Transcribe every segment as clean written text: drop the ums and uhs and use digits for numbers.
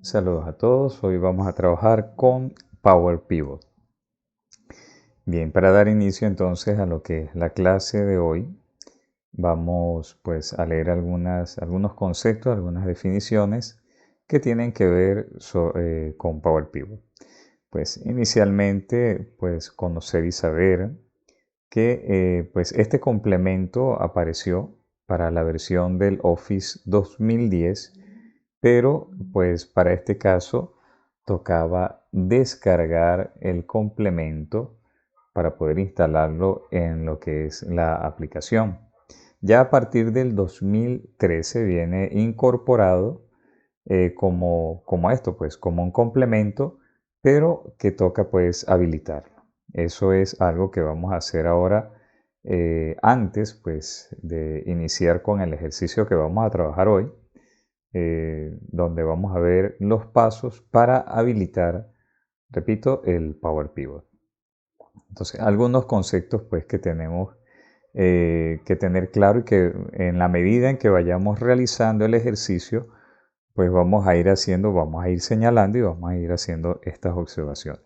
Saludos a todos, hoy vamos a trabajar con Power Pivot. Bien, para dar inicio entonces a lo que es la clase de hoy, vamos pues a leer algunos conceptos, algunas definiciones que tienen que ver con Power Pivot. Pues inicialmente pues conocer y saber que pues este complemento apareció para la versión del Office 2010, pero pues para este caso tocaba descargar el complemento para poder instalarlo en lo que es la aplicación. Ya a partir del 2013 viene incorporado como esto, pues como un complemento, pero que toca pues habilitarlo. Eso es algo que vamos a hacer ahora antes pues de iniciar con el ejercicio que vamos a trabajar hoy, donde vamos a ver los pasos para habilitar, repito, el Power Pivot. Entonces, algunos conceptos pues que tenemos que tener claro y que en la medida en que vayamos realizando el ejercicio, pues vamos a ir señalando y vamos a ir haciendo estas observaciones.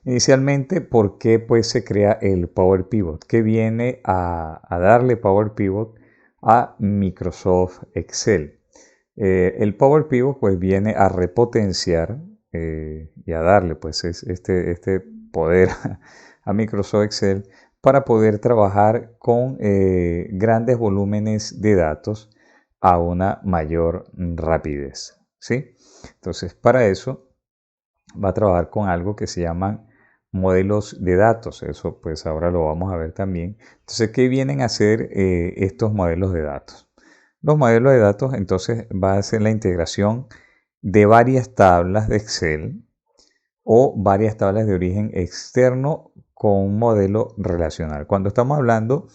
Inicialmente, ¿por qué pues se crea el Power Pivot? ¿Qué viene a darle Power Pivot a Microsoft Excel? El Power Pivot pues viene a repotenciar y a darle pues este poder a Microsoft Excel para poder trabajar con grandes volúmenes de datos a una mayor rapidez, ¿sí? Entonces, para eso va a trabajar con algo que se llaman modelos de datos. Eso pues ahora lo vamos a ver también. Entonces, ¿qué vienen a hacer estos modelos de datos? Los modelos de datos entonces va a ser la integración de varias tablas de Excel o varias tablas de origen externo con un modelo relacional. Cuando estamos hablando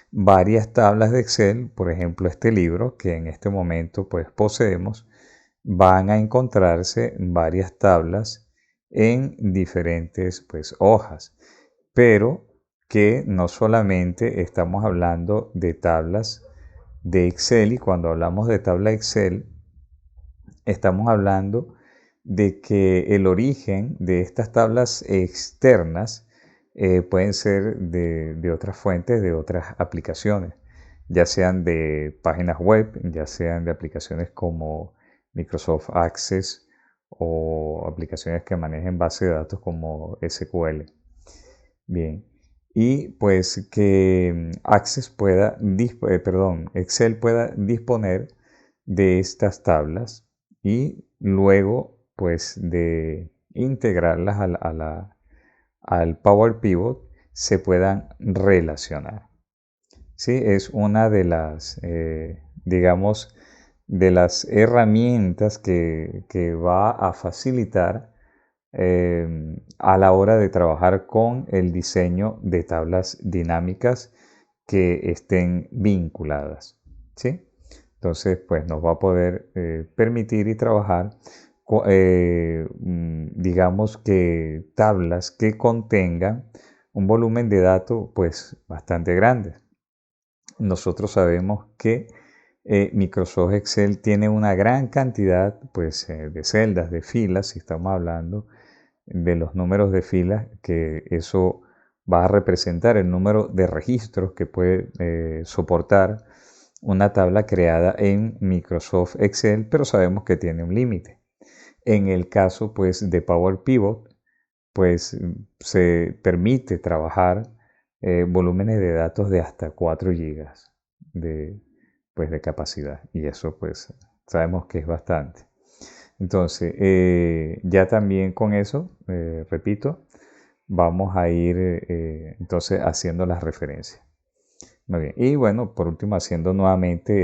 varias tablas de Excel, por ejemplo este libro que en este momento pues poseemos, van a encontrarse varias tablas en diferentes pues hojas, pero que no solamente estamos hablando de tablas de Excel, y cuando hablamos de tabla Excel estamos hablando de que el origen de estas tablas externas pueden ser de otras fuentes, de otras aplicaciones, ya sean de páginas web, ya sean de aplicaciones como Microsoft Access o aplicaciones que manejen base de datos como SQL. Bien, y pues que Excel pueda disponer de estas tablas y luego pues de integrarlas al Power Pivot se puedan relacionar. ¿Sí? Es una de las, digamos, de las herramientas que va a facilitar a la hora de trabajar con el diseño de tablas dinámicas que estén vinculadas, ¿sí? Entonces, pues nos va a poder permitir y trabajar, digamos que tablas que contengan un volumen de datos pues bastante grande. Nosotros sabemos que Microsoft Excel tiene una gran cantidad pues, de celdas, de filas, si estamos hablando de los números de filas, que eso va a representar el número de registros que puede soportar una tabla creada en Microsoft Excel, pero sabemos que tiene un límite. En el caso pues, de Power Pivot, pues se permite trabajar volúmenes de datos de hasta 4 gigas de capacidad, y eso pues sabemos que es bastante. Entonces, ya también con eso, repito, vamos a ir entonces haciendo las referencias. Muy bien. Y bueno, por último, haciendo nuevamente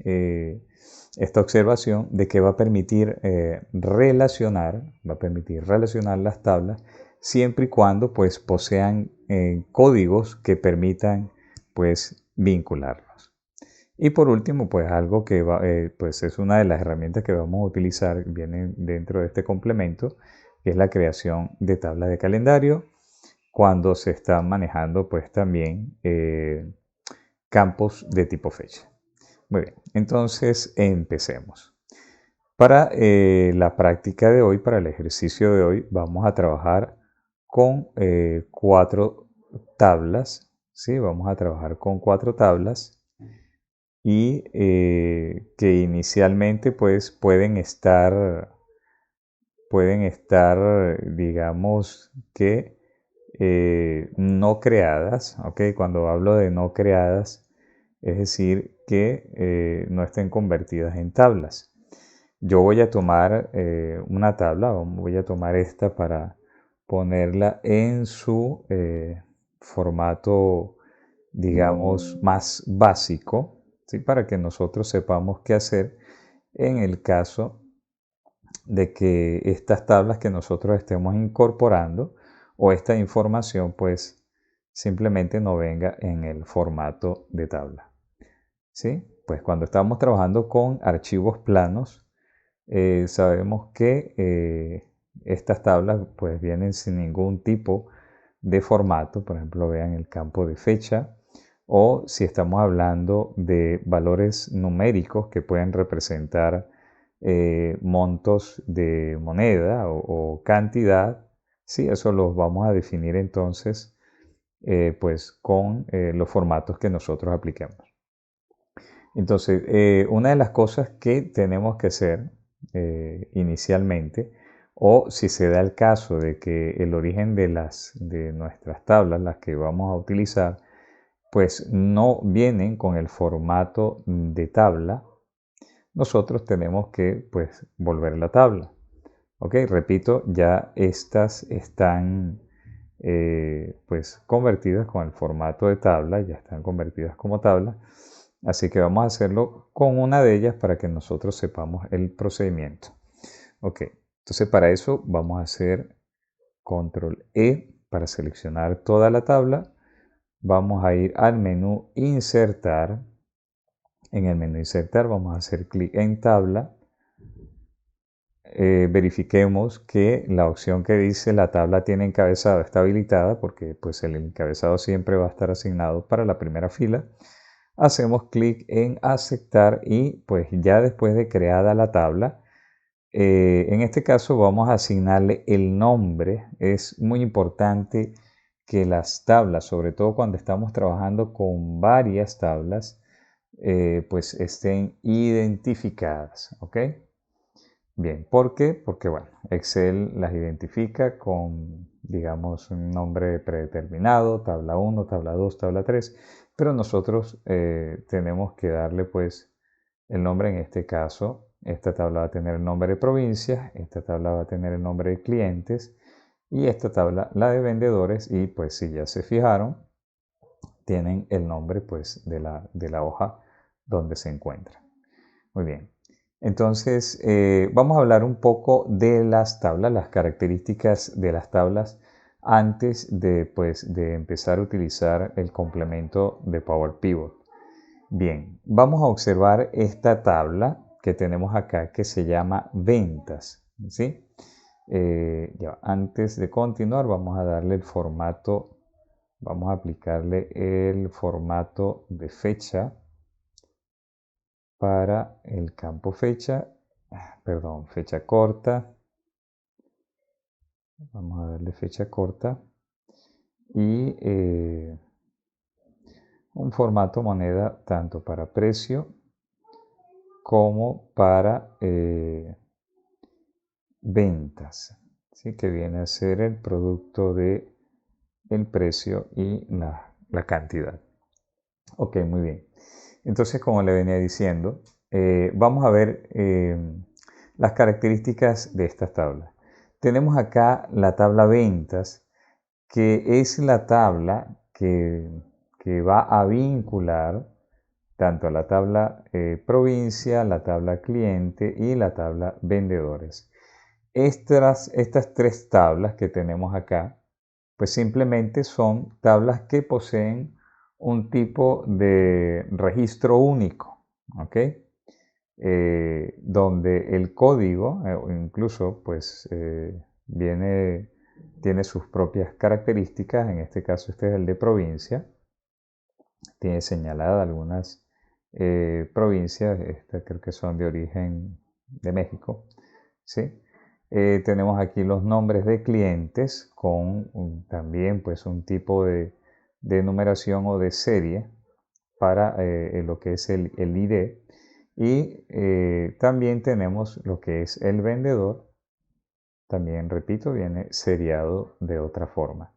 eh, esta observación de que va a permitir relacionar las tablas siempre y cuando pues posean códigos que permitan pues vincularlos. Y por último, pues algo que pues es una de las herramientas que vamos a utilizar, viene dentro de este complemento, que es la creación de tablas de calendario cuando se están manejando pues también campos de tipo fecha. Muy bien, entonces empecemos. Para la práctica de hoy, para el ejercicio de hoy, vamos a trabajar con 4 tablas, ¿sí? Vamos a trabajar con 4 tablas y que inicialmente pues pueden estar, digamos que no creadas, ¿ok? Cuando hablo de no creadas, es decir, que no estén convertidas en tablas. Yo voy a tomar una tabla, voy a tomar esta para ponerla en su formato, digamos, más básico, ¿sí? Para que nosotros sepamos qué hacer en el caso de que estas tablas que nosotros estemos incorporando o esta información pues simplemente no venga en el formato de tabla. ¿Sí? Pues cuando estamos trabajando con archivos planos, sabemos que estas tablas pues vienen sin ningún tipo de formato, por ejemplo vean el campo de fecha, o si estamos hablando de valores numéricos que pueden representar montos de moneda o cantidad, sí, eso los vamos a definir entonces pues con los formatos que nosotros apliquemos. Entonces, una de las cosas que tenemos que hacer inicialmente, o si se da el caso de que el origen de nuestras tablas, las que vamos a utilizar, pues no vienen con el formato de tabla, nosotros tenemos que pues volver la tabla. Ok, repito, ya estas están pues convertidas con el formato de tabla, ya están convertidas como tabla. Así que vamos a hacerlo con una de ellas para que nosotros sepamos el procedimiento. Ok, entonces para eso vamos a hacer control E para seleccionar toda la tabla. Vamos a ir al menú insertar. En el menú insertar vamos a hacer clic en tabla. Verifiquemos que la opción que dice la tabla tiene encabezado está habilitada porque pues el encabezado siempre va a estar asignado para la primera fila. Hacemos clic en aceptar y pues ya después de creada la tabla, en este caso vamos a asignarle el nombre. Es muy importante que las tablas, sobre todo cuando estamos trabajando con varias tablas, pues estén identificadas, ¿ok? Bien, ¿por qué? Porque bueno, Excel las identifica con, digamos, un nombre predeterminado, tabla 1, tabla 2, tabla 3, pero nosotros tenemos que darle pues el nombre en este caso. Esta tabla va a tener el nombre de provincias, esta tabla va a tener el nombre de clientes y esta tabla la de vendedores y pues si ya se fijaron, tienen el nombre pues de la hoja donde se encuentra. Muy bien. Entonces, vamos a hablar un poco de las tablas, las características de las tablas antes de, pues, de empezar a utilizar el complemento de Power Pivot. Bien, vamos a observar esta tabla que tenemos acá que se llama ventas. ¿Sí? Antes de continuar, vamos a darle el formato, vamos a aplicarle el formato de fecha para el campo fecha, perdón, fecha corta. Vamos a darle fecha corta y un formato moneda tanto para precio como para ventas, ¿sí? Que viene a ser el producto de el precio y la cantidad. Ok, muy bien. Entonces, como le venía diciendo, vamos a ver las características de estas tablas. Tenemos acá la tabla ventas, que es la tabla que va a vincular tanto a la tabla provincia, la tabla cliente y la tabla vendedores. Estas tres tablas que tenemos acá, pues simplemente son tablas que poseen un tipo de registro único, ¿ok? Donde el código, incluso, pues tiene sus propias características. En este caso, este es el de provincia. Tiene señaladas algunas provincias, estas creo que son de origen de México, ¿sí? Tenemos aquí los nombres de clientes con también pues un tipo de numeración o de serie para lo que es el ID. Y también tenemos lo que es el vendedor. También, repito, viene seriado de otra forma.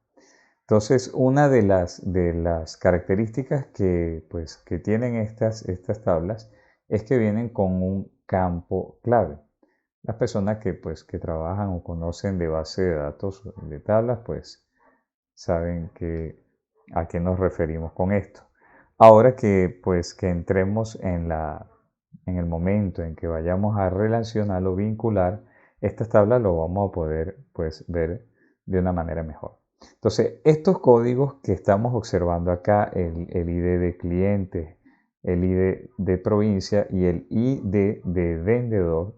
Entonces, una de las características que tienen estas tablas es que vienen con un campo clave. Las personas que trabajan o conocen de base de datos de tablas, pues saben a qué nos referimos con esto. Ahora que entremos en el momento en que vayamos a relacionar o vincular estas tablas, lo vamos a poder pues ver de una manera mejor. Entonces, estos códigos que estamos observando acá, el ID de cliente, el ID de provincia y el ID de vendedor,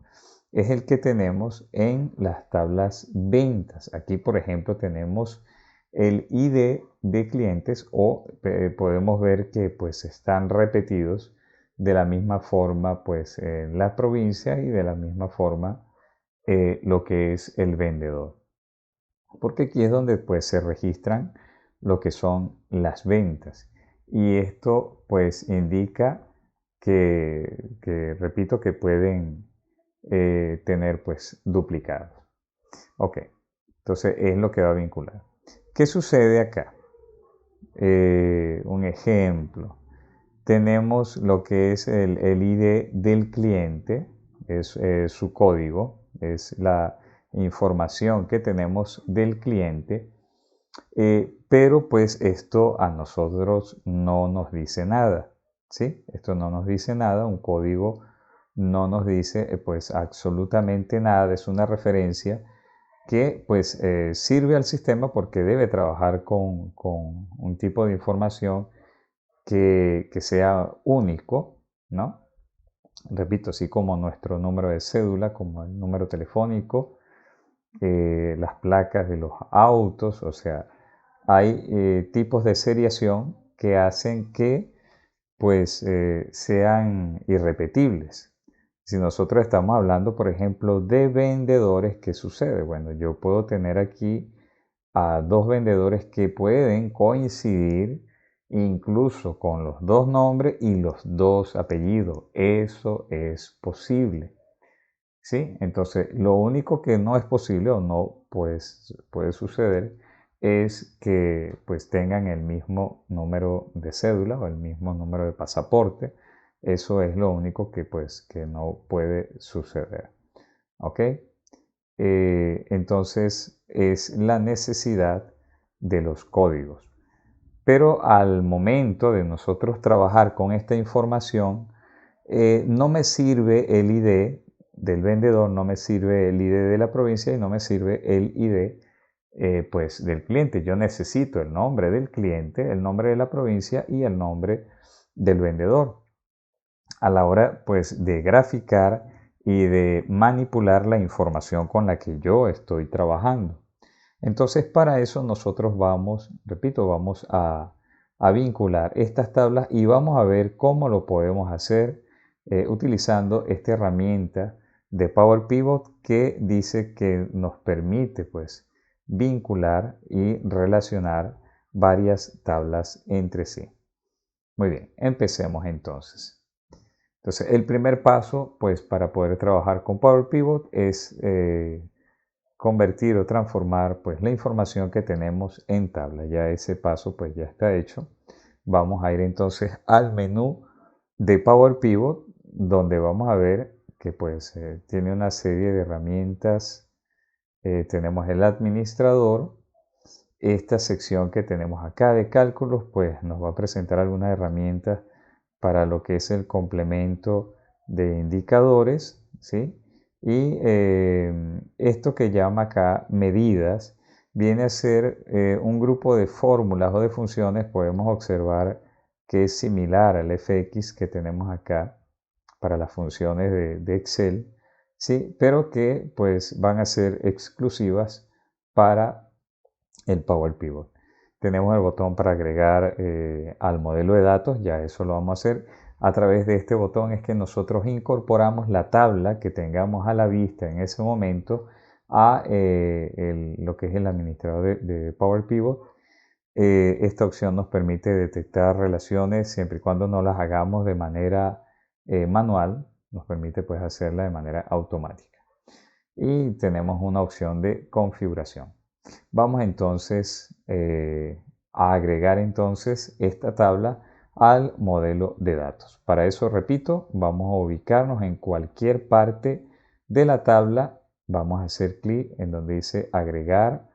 es el que tenemos en las tablas ventas. Aquí, por ejemplo, tenemos el ID de clientes o podemos ver que pues están repetidos de la misma forma pues en la provincia y de la misma forma lo que es el vendedor. Porque aquí es donde pues se registran lo que son las ventas. Y esto pues indica repito, que pueden tener pues duplicados. Ok, entonces es lo que va a vincular. ¿Qué sucede acá? Un ejemplo. Tenemos lo que es el ID del cliente, es su código, es la información que tenemos del cliente, pero pues esto a nosotros no nos dice nada, ¿sí? Esto no nos dice nada, un código no nos dice pues absolutamente nada, es una referencia que pues sirve al sistema porque debe trabajar con un tipo de información que sea único, ¿no? Repito, así como nuestro número de cédula, como el número telefónico, las placas de los autos, o sea, hay tipos de seriación que hacen que pues sean irrepetibles. Si nosotros estamos hablando, por ejemplo, de vendedores, ¿qué sucede? Bueno, yo puedo tener aquí a dos vendedores que pueden coincidir incluso con los dos nombres y los dos apellidos. Eso es posible. ¿Sí? Entonces, lo único que no es posible o no pues, puede suceder es que pues tengan el mismo número de cédula o el mismo número de pasaporte. Eso es lo único que pues que no puede suceder. ¿Ok? Entonces es la necesidad de los códigos. Pero al momento de nosotros trabajar con esta información, no me sirve el ID del vendedor, no me sirve el ID de la provincia y no me sirve el ID pues del cliente. Yo necesito el nombre del cliente, el nombre de la provincia y el nombre del vendedor a la hora pues de graficar y de manipular la información con la que yo estoy trabajando. Entonces para eso nosotros vamos, repito, vamos a vincular estas tablas y vamos a ver cómo lo podemos hacer utilizando esta herramienta de Power Pivot que dice que nos permite pues vincular y relacionar varias tablas entre sí. Muy bien, empecemos entonces. Entonces, el primer paso, pues, para poder trabajar con Power Pivot es convertir o transformar, pues, la información que tenemos en tabla. Ya ese paso, pues, ya está hecho. Vamos a ir entonces al menú de Power Pivot, donde vamos a ver que, pues, tiene una serie de herramientas. Tenemos el administrador. Esta sección que tenemos acá de cálculos, pues, nos va a presentar algunas herramientas para lo que es el complemento de indicadores, ¿sí? Y esto que llama acá medidas viene a ser un grupo de fórmulas o de funciones, podemos observar que es similar al fx que tenemos acá para las funciones de Excel, ¿sí? Pero que pues van a ser exclusivas para el Power Pivot. Tenemos el botón para agregar al modelo de datos, ya eso lo vamos a hacer. a través de este botón es que nosotros incorporamos la tabla que tengamos a la vista en ese momento a lo que es el administrador de Power Pivot. Esta opción nos permite detectar relaciones siempre y cuando no las hagamos de manera manual, nos permite pues hacerla de manera automática. Y tenemos una opción de configuración. Vamos entonces a agregar entonces esta tabla al modelo de datos. Para eso, repito, vamos a ubicarnos en cualquier parte de la tabla. Vamos a hacer clic en donde dice agregar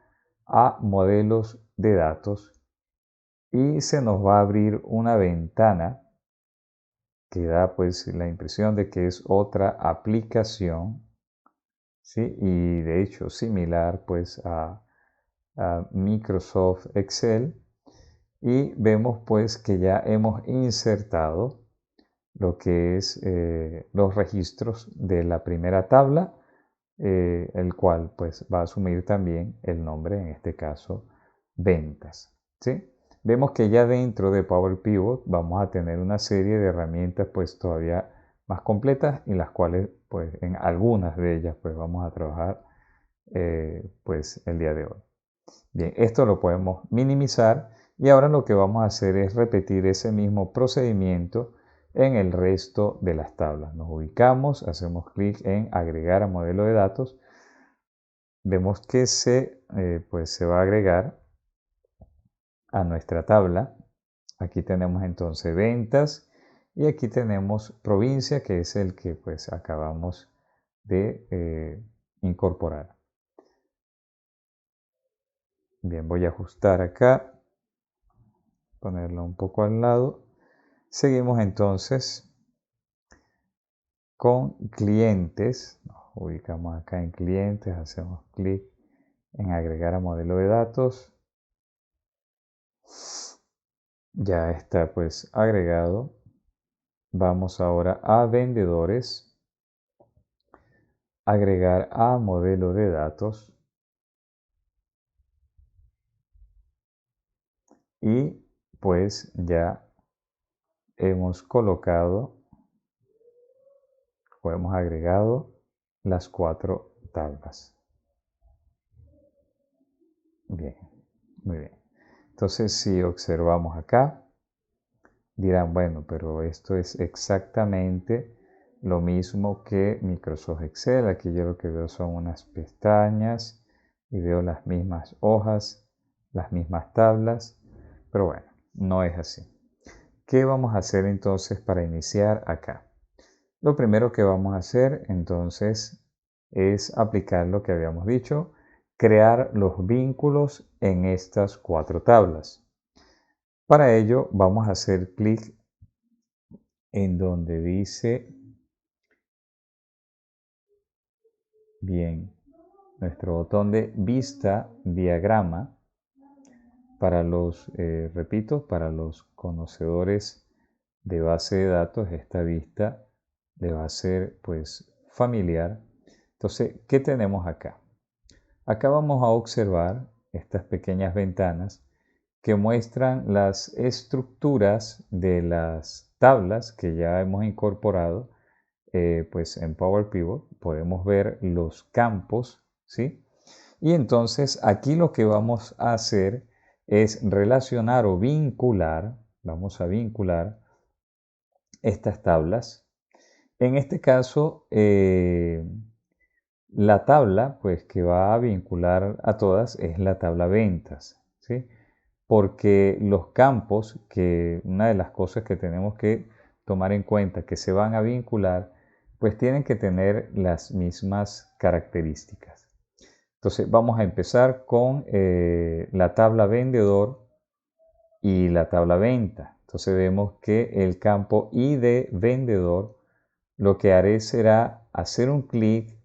a modelos de datos y se nos va a abrir una ventana que da pues la impresión de que es otra aplicación, ¿sí? Y de hecho similar pues a Microsoft Excel, y vemos pues que ya hemos insertado lo que es los registros de la primera tabla, el cual pues va a asumir también el nombre, en este caso ventas, ¿sí? Vemos que ya dentro de Power Pivot vamos a tener una serie de herramientas pues todavía más completas, y las cuales pues en algunas de ellas pues vamos a trabajar pues el día de hoy. Bien, esto lo podemos minimizar y ahora lo que vamos a hacer es repetir ese mismo procedimiento en el resto de las tablas. Nos ubicamos, hacemos clic en agregar a modelo de datos, vemos que pues se va a agregar a nuestra tabla. Aquí tenemos entonces ventas y aquí tenemos provincia, que es el que pues acabamos de incorporar. Bien, voy a ajustar acá, ponerlo un poco al lado. Seguimos entonces con clientes. Nos ubicamos acá en clientes, hacemos clic en agregar a modelo de datos. Ya está pues agregado. Vamos ahora a vendedores, agregar a modelo de datos y pues ya hemos colocado o hemos agregado las 4 tablas. Bien, muy bien. Entonces, si observamos acá, dirán, bueno, pero esto es exactamente lo mismo que Microsoft Excel. Aquí yo lo que veo son unas pestañas y veo las mismas hojas, las mismas tablas, pero bueno, no es así. ¿Qué vamos a hacer entonces para iniciar acá? Lo primero que vamos a hacer entonces es aplicar lo que habíamos dicho, crear los vínculos en estas 4 tablas. Para ello vamos a hacer clic en donde dice, bien, nuestro botón de vista diagrama. Para los, repito, para los conocedores de base de datos, esta vista le va a ser pues familiar. Entonces, ¿qué tenemos acá? Acá vamos a observar estas pequeñas ventanas que muestran las estructuras de las tablas que ya hemos incorporado pues en Power Pivot. Podemos ver los campos, ¿sí? Y entonces aquí lo que vamos a hacer es relacionar o vincular, vamos a vincular estas tablas. En este caso, la tabla pues que va a vincular a todas es la tabla ventas, ¿sí? Porque los campos, que una de las cosas que tenemos que tomar en cuenta que se van a vincular, pues tienen que tener las mismas características. Entonces vamos a empezar con la tabla vendedor y la tabla venta. Entonces vemos que el campo ID vendedor, lo que haré será hacer un clic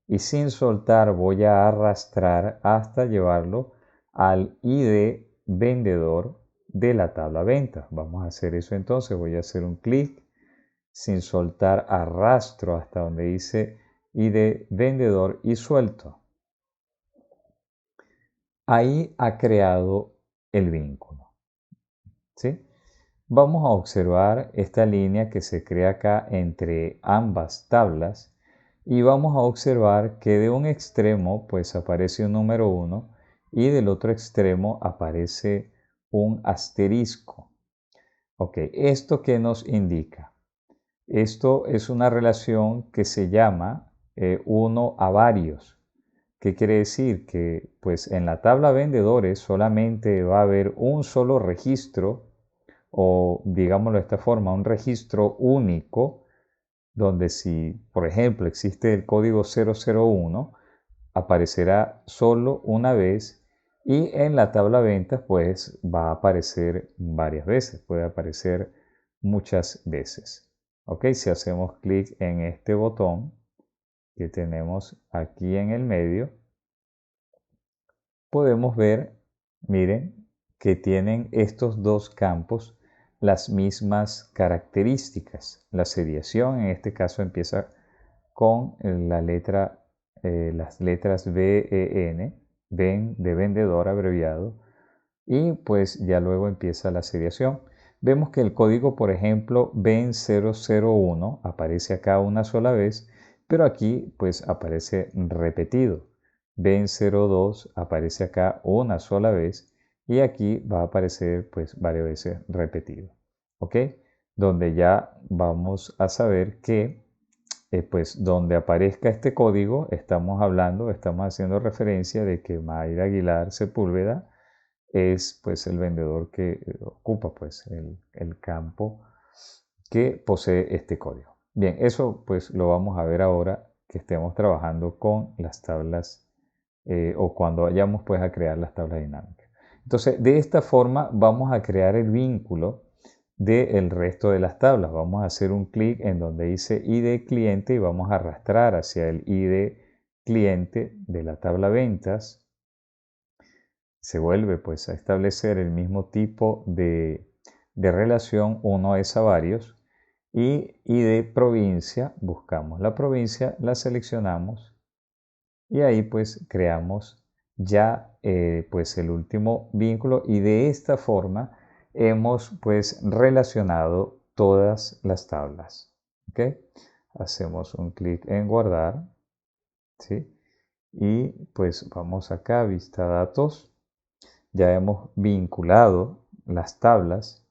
y sin soltar voy a arrastrar hasta llevarlo al ID vendedor de la tabla venta. Vamos a hacer eso entonces. Voy a hacer un clic, sin soltar arrastro hasta donde dice ID vendedor y suelto. Ahí ha creado el vínculo, ¿sí? vamos a observar esta línea que se crea acá entre ambas tablas y vamos a observar que de un extremo pues aparece un número 1 y del otro extremo aparece un asterisco. Ok, ¿esto qué nos indica? Esto es una relación que se llama 1 a varios. ¿Qué quiere decir? Que pues en la tabla vendedores solamente va a haber un solo registro o digámoslo de esta forma, un registro único donde si, por ejemplo, existe el código 001, aparecerá solo una vez y en la tabla ventas pues va a aparecer varias veces, puede aparecer muchas veces. Ok, si hacemos clic en este botón que tenemos aquí en el medio, podemos ver, miren, que tienen estos dos campos las mismas características. La seriación en este caso empieza con la las letras BEN, VEN de vendedor abreviado, y pues ya luego empieza la seriación. Vemos que el código, por ejemplo, VEN001 aparece acá una sola vez, pero aquí pues aparece repetido. VEN02 aparece acá una sola vez y aquí va a aparecer pues varias veces repetido. ¿Ok? Donde ya vamos a saber que pues donde aparezca este código estamos haciendo referencia de que Mayra Aguilar Sepúlveda es pues el vendedor que ocupa pues el campo que posee este código. Bien, eso pues lo vamos a ver ahora que estemos trabajando con las tablas o cuando vayamos pues a crear las tablas dinámicas. Entonces, de esta forma vamos a crear el vínculo del resto de las tablas. Vamos a hacer un clic en donde dice ID cliente y vamos a arrastrar hacia el ID cliente de la tabla ventas. Se vuelve pues a establecer el mismo tipo de relación, uno es a varios, y de provincia, buscamos la provincia, la seleccionamos y ahí pues creamos ya pues el último vínculo y de esta forma hemos pues relacionado todas las tablas. ¿Ok? Hacemos un clic en guardar, ¿sí? Y pues vamos acá, vista datos. Ya hemos vinculado las tablas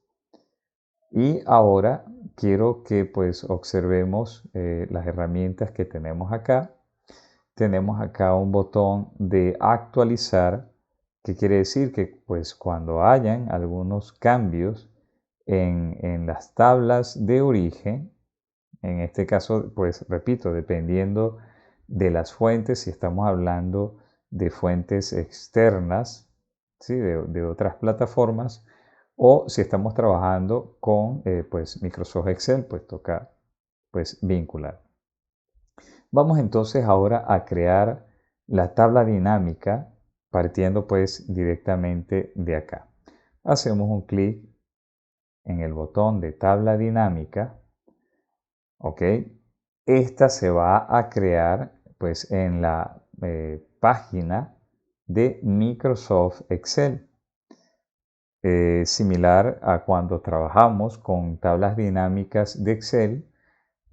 y ahora quiero que pues observemos las herramientas que tenemos acá. Tenemos acá un botón de actualizar, que quiere decir que pues cuando hayan algunos cambios en las tablas de origen, en este caso pues repito, dependiendo de las fuentes, si estamos hablando de fuentes externas, ¿sí? de otras plataformas, o si estamos trabajando con pues Microsoft Excel, pues toca pues vincular. Vamos entonces ahora a crear la tabla dinámica partiendo pues directamente de acá. Hacemos un clic en el botón de tabla dinámica, ¿ok? Esta se va a crear pues en la página de Microsoft Excel. Similar a cuando trabajamos con tablas dinámicas de Excel,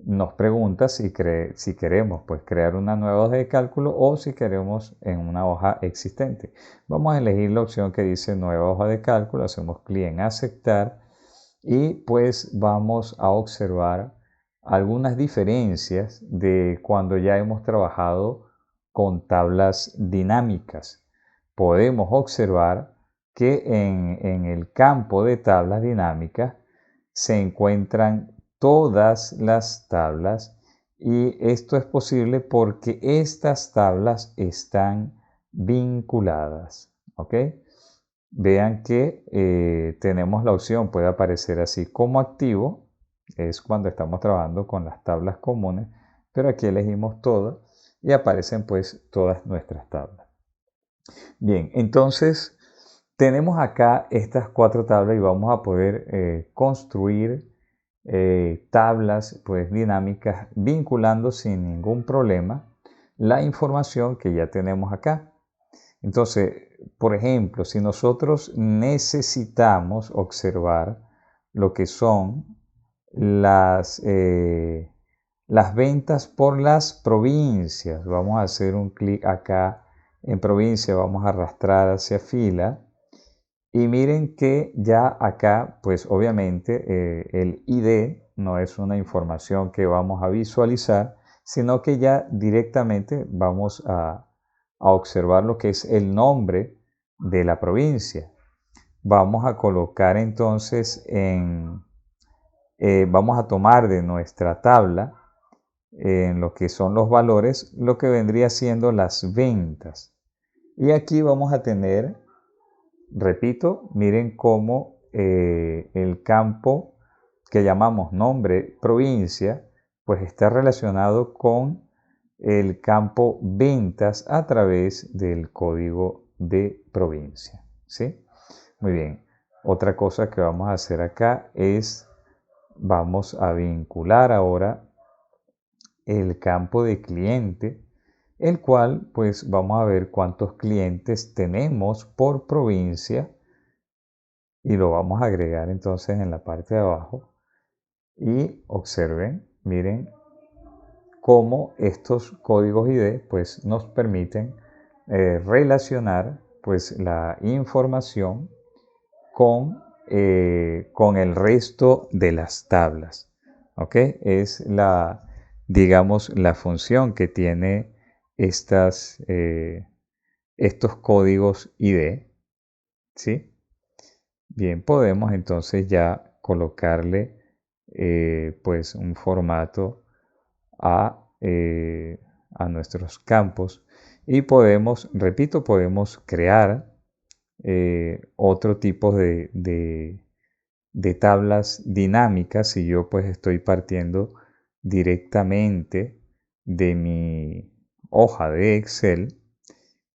nos pregunta si queremos pues, crear una nueva hoja de cálculo o si queremos en una hoja existente. Vamos a elegir la opción que dice nueva hoja de cálculo, hacemos clic en aceptar y pues vamos a observar algunas diferencias de cuando ya hemos trabajado con tablas dinámicas. Podemos observar que en el campo de tablas dinámicas se encuentran todas las tablas y esto es posible porque estas tablas están vinculadas. ¿Ok? Vean que tenemos la opción, puede aparecer así como activo, es cuando estamos trabajando con las tablas comunes, pero aquí elegimos todas y aparecen pues todas nuestras tablas. Bien, entonces tenemos acá estas 4 tablas y vamos a poder construir tablas pues dinámicas vinculando sin ningún problema la información que ya tenemos acá. Entonces, por ejemplo, si nosotros necesitamos observar lo que son las ventas por las provincias. Vamos a hacer un clic acá en provincia, vamos a arrastrar hacia fila. Y miren que ya acá, pues obviamente el ID no es una información que vamos a visualizar, sino que ya directamente vamos a observar lo que es el nombre de la provincia. Vamos a colocar entonces vamos a tomar de nuestra tabla en lo que son los valores, lo que vendría siendo las ventas. Y aquí vamos a tener, repito, miren cómo el campo que llamamos nombre provincia, pues está relacionado con el campo ventas a través del código de provincia, ¿sí? Muy bien. Otra cosa que vamos a hacer acá es, vamos a vincular ahora el campo de cliente, el cual pues vamos a ver cuántos clientes tenemos por provincia y lo vamos a agregar entonces en la parte de abajo y observen, miren cómo estos códigos ID pues nos permiten relacionar pues la información con el resto de las tablas. ¿Ok? Es digamos, la función que tiene estos códigos ID. ¿Sí? Bien, podemos entonces ya colocarle pues un formato a nuestros campos y podemos, repito, podemos crear otro tipo de tablas dinámicas si yo pues estoy partiendo directamente de mi hoja de Excel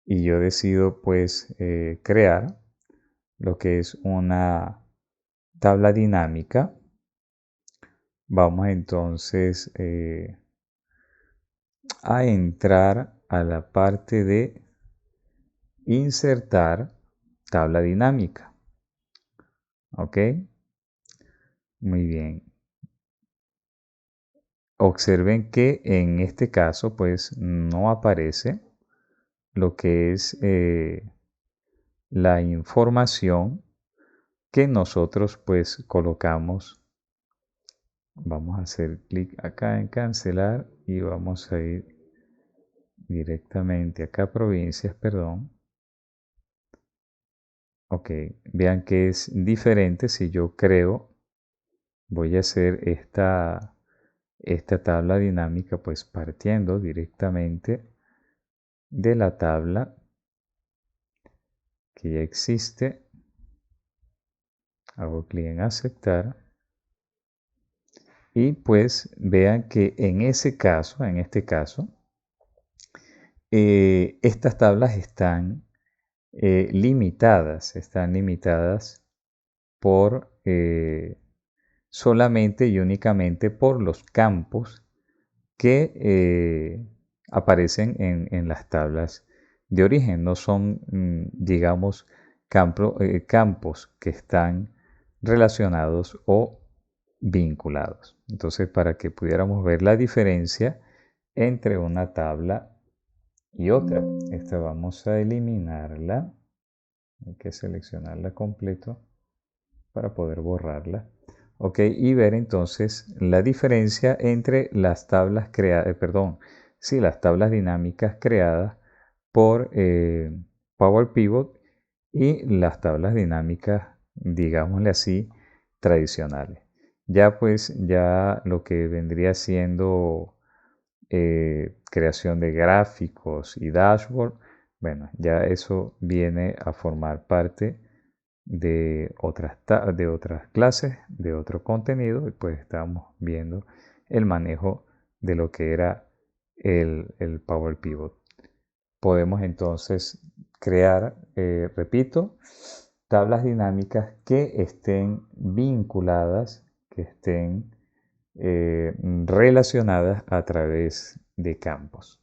y yo decido pues crear lo que es una tabla dinámica. Vamos entonces a entrar a la parte de insertar tabla dinámica. ¿Ok? Muy bien. Observen que en este caso pues no aparece lo que es la información que nosotros pues colocamos. Vamos a hacer clic acá en cancelar y vamos a ir directamente acá provincias, perdón. Ok, vean que es diferente si yo creo, voy a hacer esta tabla dinámica pues partiendo directamente de la tabla que ya existe. Hago clic en aceptar y pues vean que en este caso, estas tablas están limitadas por solamente y únicamente por los campos que aparecen en las tablas de origen. No son, digamos, campos que están relacionados o vinculados. Entonces, para que pudiéramos ver la diferencia entre una tabla y otra, esta vamos a eliminarla. Hay que seleccionarla completo para poder borrarla. Ok, y ver entonces la diferencia entre las tablas creadas, las tablas dinámicas creadas por Power Pivot y las tablas dinámicas, digámosle así, tradicionales. Ya pues, ya lo que vendría siendo creación de gráficos y dashboard, bueno, ya eso viene a formar parte de otras clases, de otro contenido, y pues estamos viendo el manejo de lo que era el Power Pivot. Podemos entonces crear, repito, tablas dinámicas que estén vinculadas, que estén relacionadas a través de campos.